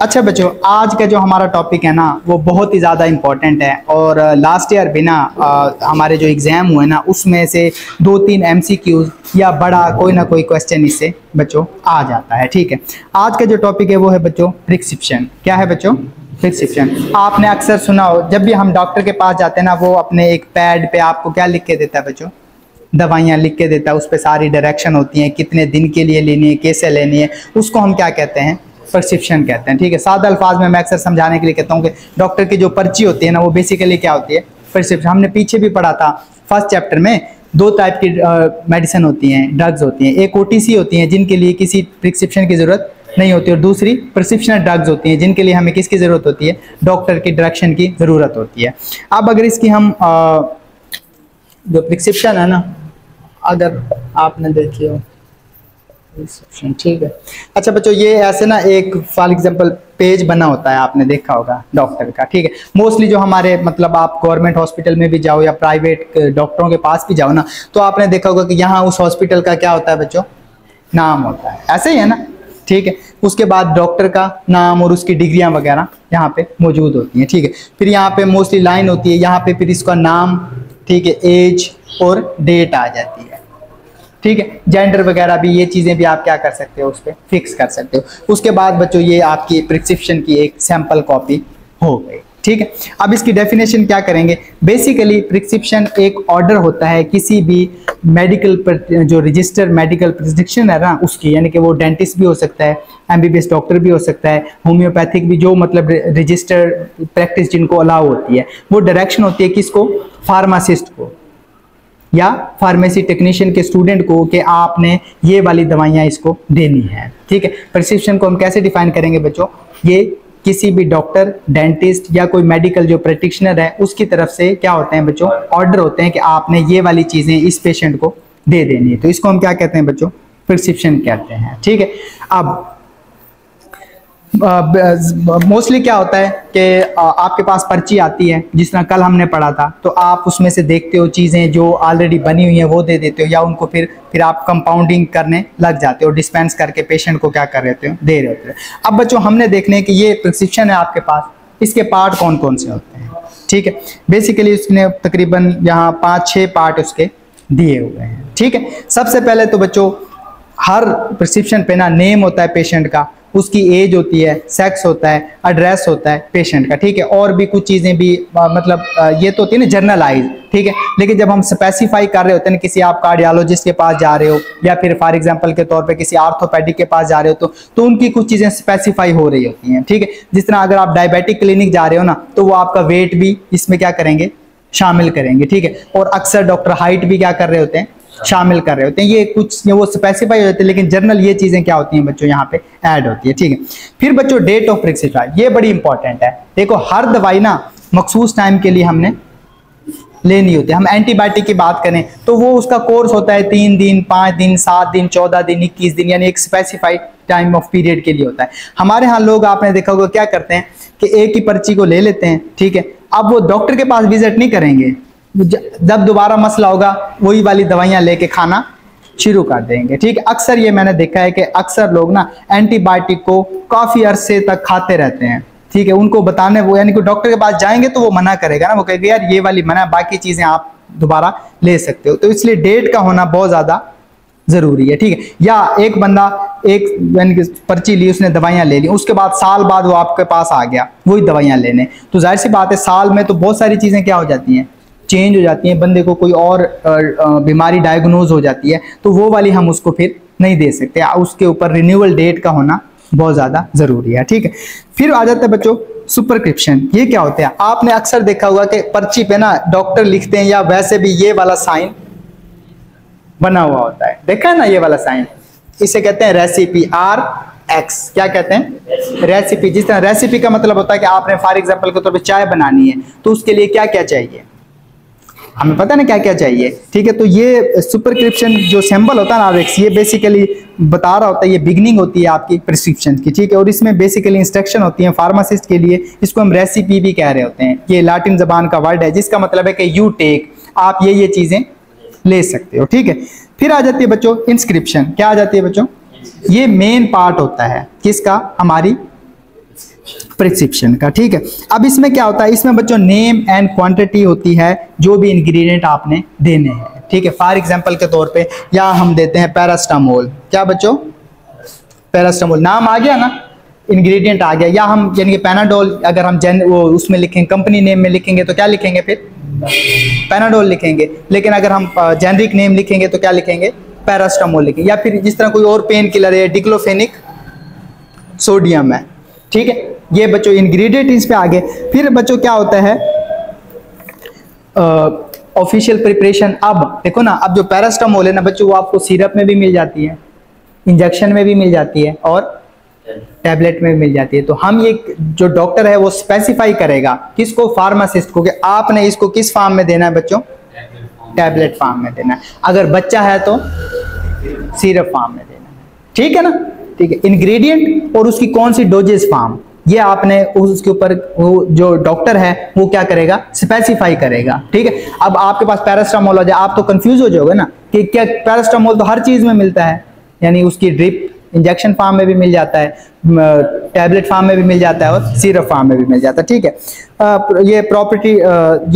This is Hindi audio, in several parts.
अच्छा बच्चों, आज का जो हमारा टॉपिक है ना वो बहुत ही ज़्यादा इम्पोर्टेंट है और लास्ट ईयर भी ना हमारे जो एग्ज़ाम हुए ना उसमें से 2-3 MCQs या बड़ा कोई ना कोई क्वेश्चन इससे बच्चों आ जाता है। ठीक है, आज का जो टॉपिक है वो है बच्चों प्रिस्क्रिप्शन। क्या है बच्चों? प्रिस्क्रिप्शन। आपने अक्सर सुना हो जब भी हम डॉक्टर के पास जाते हैं ना वो अपने एक पैड पे आपको क्या लिख के देता है बच्चों? दवाइयाँ लिख के देता है। उस पर सारी डायरेक्शन होती हैं, कितने दिन के लिए लेनी है, कैसे लेनी है, उसको हम क्या कहते हैं? प्रिस्क्रिप्शन कहते हैं। ठीक है, सादा अल्फाज में मैं अक्सर समझाने के लिए कहता हूँ कि डॉक्टर की जो पर्ची होती है ना वो बेसिकली क्या होती है? प्रिस्क्रिप्शन। हमने पीछे भी पढ़ा था फर्स्ट चैप्टर में, 2 टाइप की मेडिसिन होती हैं, ड्रग्स होती हैं। एक OTC होती हैं जिनके लिए किसी प्रिस्क्रिप्शन की जरूरत नहीं होती, और दूसरी प्रिस्क्रिप्शनल ड्रग्स होती हैं जिनके लिए हमें किसकी जरूरत होती है? डॉक्टर की डायरेक्शन की जरूरत होती है। अब अगर इसकी हम जो प्रिस्क्रिप्शन है ना, अगर आपने देखी हो, ठीक है। अच्छा बच्चों, ये ऐसे ना एक फॉर एग्जांपल पेज बना होता है, आपने देखा होगा डॉक्टर का। ठीक है, मोस्टली जो हमारे मतलब आप गवर्नमेंट हॉस्पिटल में भी जाओ या प्राइवेट डॉक्टरों के पास भी जाओ ना, तो आपने देखा होगा कि यहाँ उस हॉस्पिटल का क्या होता है बच्चों? नाम होता है। ऐसे ही है ना? ठीक है, उसके बाद डॉक्टर का नाम और उसकी डिग्रियां वगैरह यहाँ पे मौजूद होती हैं। ठीक है, फिर यहाँ पे मोस्टली लाइन होती है, यहाँ पे फिर इसका नाम, ठीक है, एज और डेट आ जाती है। ठीक है, जेंडर वगैरह भी, ये चीजें भी आप क्या कर सकते हो? उस पर फिक्स कर सकते हो। उसके बाद बच्चों ये आपकी प्रिस्क्रिप्शन की एक सैंपल कॉपी हो गई। ठीक है, अब इसकी डेफिनेशन क्या करेंगे? बेसिकली प्रिस्क्रिप्शन एक ऑर्डर होता है किसी भी मेडिकल जो रजिस्टर मेडिकल प्रिस्क्रिप्शन है ना उसकी, यानी कि वो डेंटिस्ट भी हो सकता है, MBBS डॉक्टर भी हो सकता है, होम्योपैथिक भी, जो मतलब रजिस्टर्ड प्रैक्टिस जिनको अलाउ होती है, वो डायरेक्शन होती है किसको? फार्मासिस्ट को या फार्मेसी टेक्नीशियन के स्टूडेंट को कि आपने ये वाली दवाइयाँ इसको देनी है। ठीक है, प्रिस्क्रिप्शन को हम कैसे डिफाइन करेंगे बच्चों? ये किसी भी डॉक्टर, डेंटिस्ट या कोई मेडिकल जो प्रैक्टिशनर है उसकी तरफ से क्या होते हैं बच्चों? ऑर्डर होते हैं कि आपने ये वाली चीजें इस पेशेंट को दे देनी है, तो इसको हम क्या कहते हैं बच्चों? प्रिस्क्रिप्शन कहते हैं। ठीक है, अब मोस्टली क्या होता है कि आपके पास पर्ची आती है, जिस तरह कल हमने पढ़ा था, तो आप उसमें से देखते हो चीज़ें जो ऑलरेडी बनी हुई हैं वो दे देते हो, या उनको फिर आप कंपाउंडिंग करने लग जाते हो, डिस्पेंस करके पेशेंट को क्या कर रहे हो? दे रहे होते हो। अब बच्चों हमने देखने कि ये प्रिस्क्रिप्शन है आपके पास, इसके पार्ट कौन कौन से होते हैं? ठीक है, बेसिकली उसने तकरीबन यहाँ 5-6 पार्ट उसके दिए हुए हैं। ठीक है, सबसे पहले तो बच्चों हर प्रिस्क्रिप्शन पे ना नेम होता है पेशेंट का, उसकी एज होती है, सेक्स होता है, एड्रेस होता है पेशेंट का। ठीक है, और भी कुछ चीज़ें भी मतलब ये तो होती है ना जर्नलाइज। ठीक है, लेकिन जब हम स्पेसिफाई कर रहे होते हैं किसी आप कार्डियोलॉजिस्ट के पास जा रहे हो या फिर फॉर एग्जांपल के तौर पे किसी आर्थोपेडिक के पास जा रहे हो तो उनकी कुछ चीज़ें स्पेसिफाई हो रही होती हैं। ठीक है, जिस तरह अगर आप डायबिटिक क्लिनिक जा रहे हो ना तो वो आपका वेट भी इसमें क्या करेंगे? शामिल करेंगे। ठीक है, और अक्सर डॉक्टर हाइट भी क्या कर रहे होते हैं? शामिल कर रहे होते हैं। ये कुछ वो स्पेसिफाई होते हैं, लेकिन जनरल ये चीजें क्या होती हैं बच्चों? यहाँ पे ऐड होती है। ठीक है, फिर बच्चों डेट ऑफ प्रिस्क्रिप्शन, ये बड़ी इंपॉर्टेंट है। देखो हर दवाई ना मखसूस टाइम के लिए हमने लेनी होती है। हम एंटीबायोटिक की बात करें तो वो उसका कोर्स होता है 3 दिन, 5 दिन, 7 दिन, 14 दिन, 21 दिन, यानी एक स्पेसिफाइड टाइम ऑफ पीरियड के लिए होता है। हमारे यहाँ लोग आपने देखा होगा क्या करते हैं कि एक ही पर्ची को ले लेते हैं। ठीक है, अब वो डॉक्टर के पास विजिट नहीं करेंगे, जब दोबारा मसला होगा वही वाली दवाइयां लेके खाना शुरू कर देंगे। ठीक है, अक्सर ये मैंने देखा है कि अक्सर लोग ना एंटीबायोटिक को काफी अरसे तक खाते रहते हैं। ठीक है, उनको बताने वो यानी कि डॉक्टर के पास जाएंगे तो वो मना करेगा ना, वो कहेगा यार ये वाली मना, बाकी चीजें आप दोबारा ले सकते हो। तो इसलिए डेट का होना बहुत ज्यादा जरूरी है। ठीक है, या एक बंदा एक यानी कि पर्ची ली, उसने दवाइयां ले ली, उसके बाद साल बाद वो आपके पास आ गया वही दवाइयां लेने, तो जाहिर सी बात है साल में तो बहुत सारी चीजें क्या हो जाती हैं? चेंज हो जाती हैं, बंदे को कोई और बीमारी डायग्नोज हो जाती है, तो वो वाली हम उसको फिर नहीं दे सकते। उसके ऊपर रिन्यूअल डेट का होना बहुत ज्यादा जरूरी है। ठीक है, फिर आ जाता है बच्चों सुपरस्क्रिप्शन। ये क्या होता है? आपने अक्सर देखा होगा कि पर्ची पे ना डॉक्टर लिखते हैं या वैसे भी ये वाला साइन बना हुआ होता है, देखा है ना ये वाला साइन, इसे कहते हैं रेसिपी, RX। क्या कहते हैं? रेसिपी। जिस तरह रेसिपी का मतलब होता है कि आपने फॉर एग्जांपल के तौर पे चाय बनानी है तो उसके लिए क्या क्या चाहिए, हमें पता ना क्या क्या चाहिए। ठीक है, तो ये सुपरस्क्रिप्शन जो सिंबल होता है ना RX, ये बेसिकली बता रहा होता है, ये बिगनिंग होती है आपकी प्रिस्क्रिप्शन की। ठीक है, और इसमें बेसिकली इंस्ट्रक्शन होती है फार्मासिस्ट के लिए, इसको हम रेसिपी भी कह रहे होते हैं। ये लैटिन जबान का वर्ड है जिसका मतलब है कि यू टेक, आप ये चीजें ले सकते हो। ठीक है, फिर आ जाती है बच्चों इंस्क्रिप्शन। क्या आ जाती है बच्चों? ये मेन पार्ट होता है किसका? हमारी प्रिस्क्रिप्शन का, ठीक है। अब इसमें क्या होता है, इसमें बच्चों नेम एंड क्वांटिटी होती है, जो भी इंग्रेडिएंट आपने देने हैं, ठीक है। फॉर एग्जांपल के तौर पे यहाँ हम देते हैं पैरास्टामोल, क्या बच्चों, पैरास्टामोल नाम आ गया ना, इंग्रेडिएंट आ गया। या हम यानी कि पैनाडोल, अगर हम वो उसमें लिखेंगे, कंपनी नेम में लिखेंगे तो क्या लिखेंगे, फिर पैनाडोल लिखेंगे। लेकिन अगर हम जेनरिक नेम लिखेंगे तो क्या लिखेंगे, पैरास्टामोल लिखेंगे। या फिर जिस तरह कोई और पेन किलर है, डिक्लोफेनिक सोडियम है, ठीक है। ये बच्चों इंग्रेडिएंट इस पे आ गए। फिर बच्चों क्या होता है, ऑफिशियल प्रिपरेशन। अब देखो ना, अब जो पैरास्टामोल है ना बच्चों, वो आपको सिरप में भी मिल जाती है, इंजेक्शन में भी मिल जाती है और टैबलेट में भी मिल जाती है। तो हम ये जो डॉक्टर है वो स्पेसिफाई करेगा किसको, फार्मासिस्ट को, कि आपने इसको किस फॉर्म में देना है बच्चों, टैबलेट फॉर्म में देना है। अगर बच्चा है तो सिरप फॉर्म में देना है, ठीक है ना, ठीक है। इंग्रेडिएंट और उसकी कौन सी डोजेस फॉर्म, ये आपने उसके ऊपर वो जो डॉक्टर है वो क्या करेगा, स्पेसिफाई करेगा, ठीक है। अब आपके पास पैरास्टामोल हो जाए, आप तो कंफ्यूज हो जाओगे ना कि क्या पैरास्टामोल तो हर चीज में मिलता है, यानी उसकी ड्रिप इंजेक्शन फॉर्म में भी मिल जाता है, टैबलेट फॉर्म में भी मिल जाता है और सिरप फॉर्म में भी मिल जाता है, ठीक है। ये प्रॉपर्टी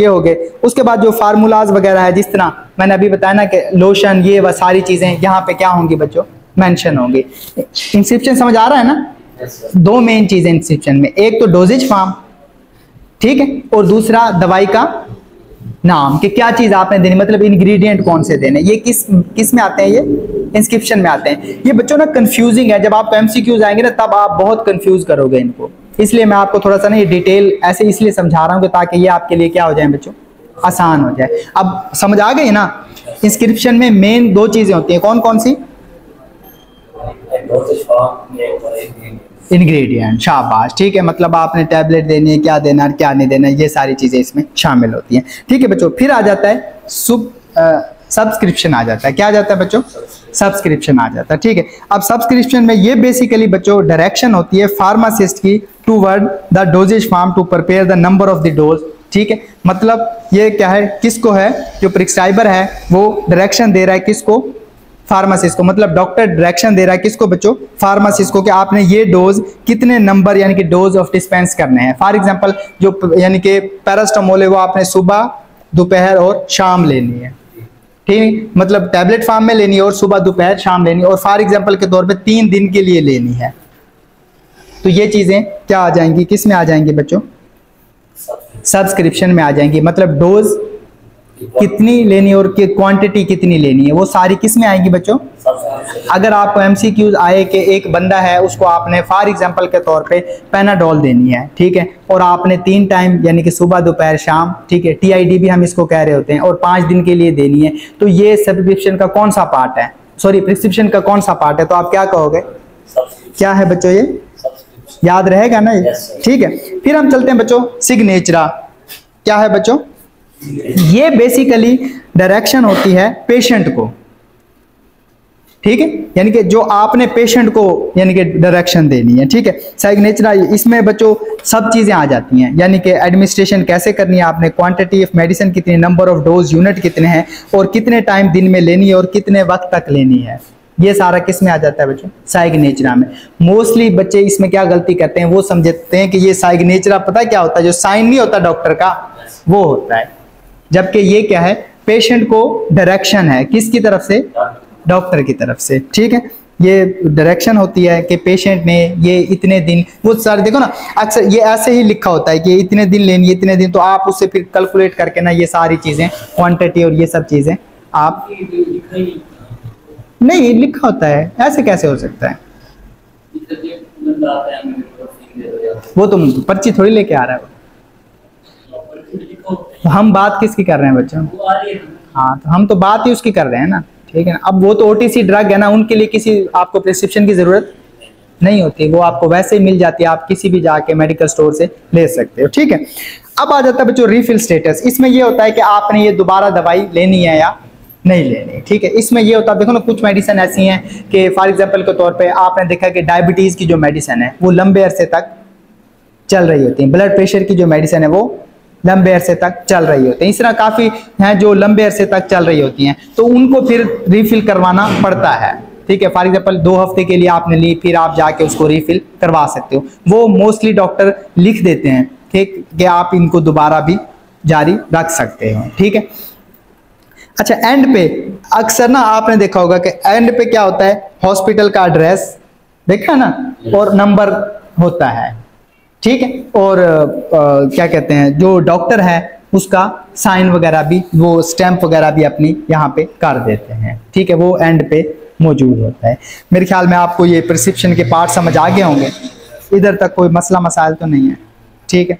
ये हो गए। उसके बाद जो फार्मूलाज वगैरह है, जिस तरह मैंने अभी बताया ना कि लोशन, ये वह सारी चीजें यहाँ पे क्या होंगी बच्चों, मेंशन होंगी। इंस्क्रिप्शन समझ आ रहा है ना, दो मेन चीजें इंस्क्रिप्शन में, एक तो डोजेज फॉर्म, ठीक है, और दूसरा दवाई का नाम, कि क्या चीज आपने देनी, मतलब इंग्रेडिएंट कौन से देने। ये किस में आते हैं, ये इंस्क्रिप्शन में आते हैं। ये बच्चों ना कंफ्यूजिंग है, जब आप एमसीक्यूज आएंगे ना तब आप बहुत कंफ्यूज करोगे इनको, इसलिए मैं आपको थोड़ा सा ना ये डिटेल ऐसे इसलिए समझा रहा हूँ कि ताकि ये आपके लिए क्या हो जाए बच्चों, आसान हो जाए। अब समझ आ गई ना, इंस्क्रिप्शन में मेन दो चीजें होती हैं, कौन कौन सी, इंग्रेडिएंट, शाबाश, ठीक है। मतलब आपने टैबलेट देनी है, क्या देना है क्या नहीं देना है, ये सारी चीजें इसमें शामिल होती हैं, ठीक है बच्चों। फिर आ जाता है सब्सक्रिप्शन आ जाता है, क्या आ जाता है बच्चों, सब्सक्रिप्शन आ जाता है, ठीक है। अब सब्सक्रिप्शन में ये बेसिकली बच्चों डायरेक्शन होती है फार्मासिस्ट की toward the dosage form to prepare the number of the dose, ठीक है। मतलब ये क्या है, किसको है, जो प्रिस्क्राइबर है वो डायरेक्शन दे रहा है किसको, फार्मासिस्ट को। मतलब डॉक्टर डायरेक्शन दे रहा है किसको बच्चों, फार्मासिस्ट को, कि आपने ये डोज कितने नंबर यानी कि डोज ऑफ डिस्पेंस करने हैं। फॉर एग्जांपल जो यानी कि पैरास्टामोल है वो आपने सुबह, दोपहर और शाम लेनी है, ठीक, मतलब टैबलेट फॉर्म में लेनी है और सुबह, दोपहर, शाम लेनी है, और फॉर एग्जांपल के तौर पे 3 दिन के लिए लेनी है। तो ये चीजें क्या आ जाएंगी, किस में आ जाएंगी बच्चों, सब्सक्रिप्शन में आ जाएंगी। मतलब डोज कितनी लेनी और क्वांटिटी कितनी लेनी है, वो सारी किस में आएंगी बच्चों। अगर आपको एमसीक्यूज आए कि एक बंदा है उसको आपने फॉर एग्जांपल के तौर पे पैनाडोल देनी है, ठीक है, और आपने 3 टाइम यानी कि सुबह, दोपहर, शाम, ठीक है, टीआईडी भी हम इसको कह रहे होते हैं, और 5 दिन के लिए देनी है, तो ये सब्सक्रिप्शन का कौन सा पार्ट है, सॉरी प्रिस्क्रिप्शन का कौन सा पार्ट है, तो आप क्या कहोगे, क्या है बच्चों, ये याद रहेगा ना, ठीक है। फिर हम चलते हैं बच्चों सिग्नेचरा, क्या है बच्चों, ये बेसिकली डायरेक्शन होती है पेशेंट को, ठीक है, यानी कि जो आपने पेशेंट को यानी कि डायरेक्शन देनी है, ठीक है। सिग्नेचर इसमें बच्चों सब चीजें आ जाती हैं, यानी कि एडमिनिस्ट्रेशन कैसे करनी है आपने, क्वांटिटी ऑफ मेडिसिन कितनी, नंबर ऑफ डोज यूनिट कितने हैं, और कितने टाइम दिन में लेनी है और कितने वक्त तक लेनी है, ये सारा किस में आ जाता है बच्चों, सिग्नेचर में। मोस्टली बच्चे इसमें क्या गलती करते हैं, वो समझते हैं कि ये सिग्नेचर पता है क्या होता है, जो साइन नहीं होता डॉक्टर का वो होता है, जबकि ये क्या है, पेशेंट को डायरेक्शन है, किसकी तरफ से, डॉक्टर की तरफ से, ठीक है। ये डायरेक्शन होती है कि पेशेंट ने ये इतने दिन, वो सारे देखो ना अक्सर ये ऐसे ही लिखा होता है कि इतने दिन लेनी है, इतने दिन, तो आप उससे फिर कैलकुलेट करके ना ये सारी चीजें क्वांटिटी और ये सब चीजें आप नहीं लिखा होता है, ऐसे कैसे हो सकता है, वो तुम पर्ची थोड़ी लेके आ रहा है, हम बात किसकी कर रहे हैं बच्चों, हाँ तो हम तो बात ही उसकी कर रहे हैं ना, ठीक है ना। अब वो तो ओटीसी ड्रग है ना, उनके लिए किसी आपको प्रिस्क्रिप्शन की जरूरत नहीं होती, वो आपको वैसे ही मिल जाती है, आप किसी भी जाके मेडिकल स्टोर से ले सकते हो, ठीक है। अब आ जाता है बच्चों रिफिल स्टेटस, इसमें ये होता है कि आपने ये दोबारा दवाई लेनी है या नहीं लेनी, ठीक है। इसमें ये होता है, देखो ना कुछ मेडिसिन ऐसी हैं कि फॉर एग्जांपल के तौर पे आपने देखा कि डायबिटीज की जो मेडिसिन है वो लंबे अरसे तक चल रही होती है, ब्लड प्रेशर की जो मेडिसिन है वो लंबे अरसे तक चल रही होती है, इस तरह काफी हैं जो लंबे अरसे तक चल रही होती हैं, तो उनको फिर रिफिल करवाना पड़ता है, ठीक है, फॉर एग्जाम्पल 2 हफ्ते के लिए आपने ली, फिर आप जाके उसको रिफिल करवा सकते हो। वो मोस्टली डॉक्टर लिख देते हैं, ठीक, कि आप इनको दोबारा भी जारी रख सकते हो, ठीक है। अच्छा, एंड पे अक्सर ना आपने देखा होगा कि एंड पे क्या होता है, हॉस्पिटल का एड्रेस देखा ना, और नंबर होता है, ठीक है, और क्या कहते हैं, जो डॉक्टर है उसका साइन वगैरह भी, वो स्टैंप वगैरह भी अपनी यहाँ पे कर देते हैं, ठीक है, वो एंड पे मौजूद होता है। मेरे ख्याल में आपको ये प्रिस्क्रिप्शन के पार्ट समझ आ गए होंगे, इधर तक कोई मसला मसाइल तो नहीं है, ठीक है।